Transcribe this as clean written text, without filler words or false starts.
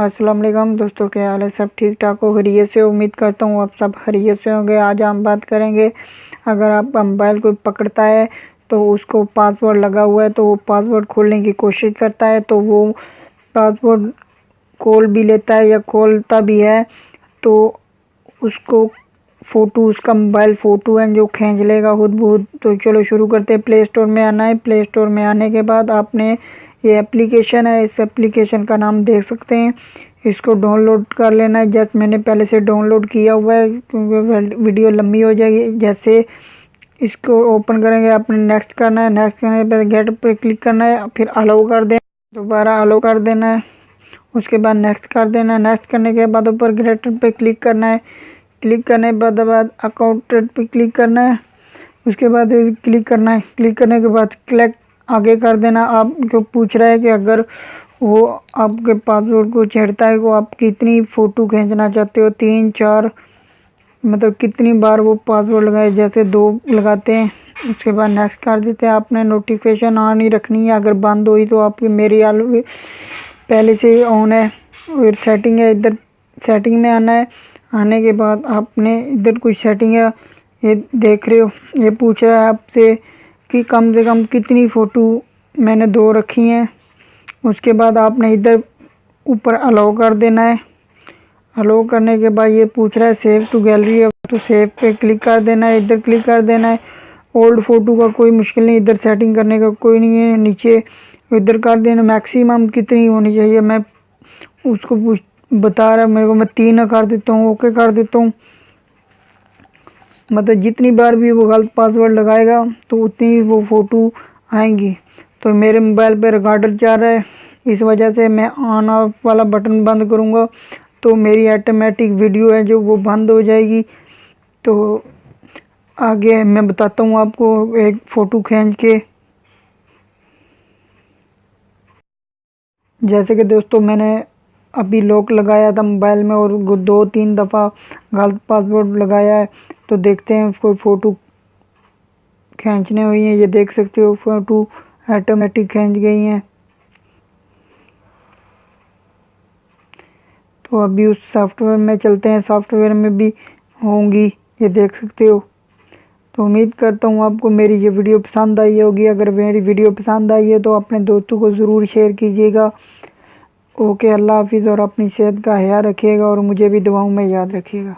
अस्सलाम वालेकुम दोस्तों, क्या हाल है? सब ठीक ठाक हो, खैरियत से? उम्मीद करता हूँ आप सब खैरियत से होंगे। आज हम बात करेंगे, अगर आपका मोबाइल कोई पकड़ता है तो उसको पासवर्ड लगा हुआ है तो वो पासवर्ड खोलने की कोशिश करता है, तो वो पासवर्ड खोल भी लेता है या खोलता भी है तो उसको फ़ोटो, उसका मोबाइल फ़ोटो है जो खींच लेगा खुद बहुत। तो चलो शुरू करते हैं। प्ले स्टोर में आना है। प्ले स्टोर में आने के बाद आपने ये एप्लीकेशन है, इस एप्लीकेशन का नाम देख सकते हैं, इसको डाउनलोड कर लेना है। जैसे मैंने पहले से डाउनलोड किया हुआ है क्योंकि वीडियो लंबी हो जाएगी। जैसे इसको ओपन करेंगे आपने नेक्स्ट करना है, नेक्स्ट करने के बाद गेट पर क्लिक करना है, फिर अलाउ कर देना, दोबारा अलाउ कर देना है, उसके बाद नेक्स्ट कर देना है। नेक्स्ट करने के बाद ऊपर गेट पर क्लिक करना है, क्लिक करने के बाद अकाउंट पे क्लिक करना है, उसके बाद क्लिक करना है। क्लिक करने के बाद क्लिक आगे कर देना। आपको पूछ रहा है कि अगर वो आपके पासवर्ड को छेड़ता है, वो आप कितनी फ़ोटो खींचना चाहते हो, 3 4, मतलब कितनी बार वो पासवर्ड लगाए। जैसे 2 लगाते हैं, उसके बाद नेक्स्ट कर देते हैं। आपने नोटिफिकेशन ऑन ही रखनी है, अगर बंद हुई तो आपकी मेरी पहले से ही ऑन है। और सेटिंग है, इधर सेटिंग में आना है। आने के बाद आपने इधर कुछ सेटिंग है, ये देख रहे हो, ये पूछ रहा है आपसे कि कम से कम कितनी फ़ोटो मैंने 2 रखी हैं। उसके बाद आपने इधर ऊपर अलाउ कर देना है। अलाउ करने के बाद ये पूछ रहा है सेव टू गैलरी है, तो सेव पे क्लिक कर देना है, इधर क्लिक कर देना है। ओल्ड फ़ोटो का कोई मुश्किल नहीं, इधर सेटिंग करने का कोई नहीं है। नीचे इधर कर देना मैक्सिमम कितनी होनी चाहिए, मैं उसको बता रहा है मेरे को, मैं 3 कर देता हूँ, ओके कर देता हूँ। मतलब जितनी बार भी वो गलत पासवर्ड लगाएगा तो उतनी वो फ़ोटो आएंगी। तो मेरे मोबाइल पे रिकॉर्डर चल रहा है, इस वजह से मैं ऑन ऑफ वाला बटन बंद करूँगा तो मेरी ऑटोमेटिक वीडियो है जो वो बंद हो जाएगी। तो आगे मैं बताता हूँ आपको एक फ़ोटो खींच के। जैसे कि दोस्तों मैंने अभी लॉक लगाया था मोबाइल में और 2-3 दफ़ा गलत पासवर्ड लगाया है, तो देखते हैं कोई फ़ोटो खींचने हुई है। ये देख सकते हो फ़ोटो ऑटोमेटिक खींच गई हैं। तो अभी उस सॉफ्टवेयर में चलते हैं, सॉफ्टवेयर में भी होंगी, ये देख सकते हो। तो उम्मीद करता हूँ आपको मेरी ये वीडियो पसंद आई होगी। अगर मेरी वीडियो पसंद आई है तो अपने दोस्तों को ज़रूर शेयर कीजिएगा। ओके, अल्लाह हाफिज़, और अपनी सेहत का ख्याल रखिएगा और मुझे भी दुआओं में याद रखिएगा।